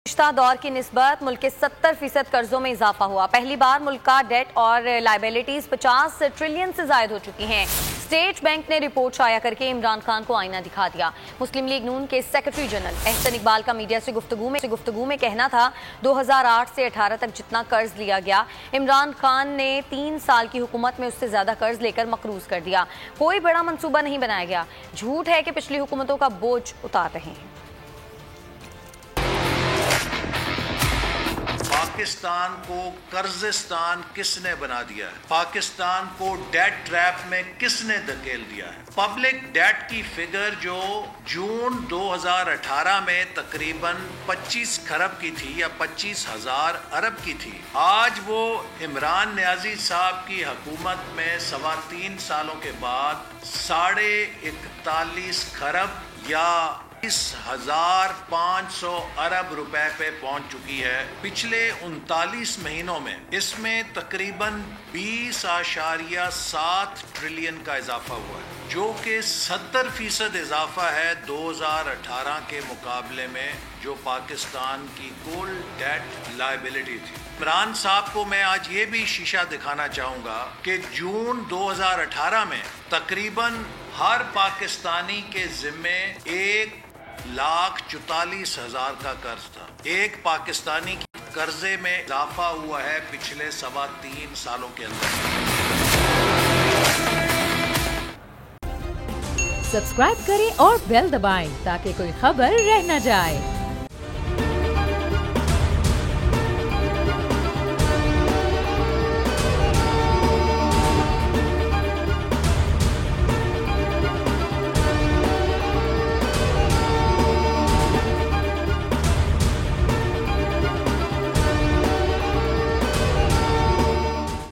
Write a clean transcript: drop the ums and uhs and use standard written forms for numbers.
पिछला दौर की निस्बत मुल्क के 70% कर्जों में इजाफा हुआ। पहली बार मुल्क का डेट और लाइबिलिटीज 50 ट्रिलियन से ज्यादा हो चुकी हैं। स्टेट बैंक ने रिपोर्ट शाया करके इमरान खान को आईना दिखा दिया। मुस्लिम लीग नून के सेक्रेटरी जनरल एहसन इकबाल का मीडिया से गुफ्तगू में कहना था 2008 से 18 तक जितना कर्ज लिया गया, इमरान खान ने 3 साल की हुकूमत में उससे ज्यादा कर्ज लेकर मकरूज कर दिया। कोई बड़ा मंसूबा नहीं बनाया गया। झूठ है कि पिछली हुकूमतों का बोझ उतार रहे हैं। पाकिस्तान को कर्जिस्तान किसने बना दिया है? पाकिस्तान को डेट ट्रैप में किसने धकेल दिया है? पब्लिक डेट की फिगर जो जून 2018 में तकरीबन 25 खरब की थी या 25,000 अरब की थी, आज वो इमरान नियाजी साहब की हुकूमत में 3.25 सालों के बाद 41.5 खरब या 20,500 अरब रुपए पे पहुंच चुकी है। पिछले 39 महीनों में इसमें तकरीबन 20.7 ट्रिलियन का इजाफा हुआ है, जो कि 70% इजाफा है 2018 के मुकाबले में, जो पाकिस्तान की कुल डेट लायबिलिटी थी। इमरान साहब को मैं आज ये भी शीशा दिखाना चाहूँगा कि जून 2018 में तकरीबन हर पाकिस्तानी के जिम्मे 1,44,000 का कर्ज था। एक पाकिस्तानी की कर्जे में इजाफा हुआ है पिछले 3.25 सालों के अंदर। सब्सक्राइब करें और बेल दबाएं ताकि कोई खबर रह न जाए।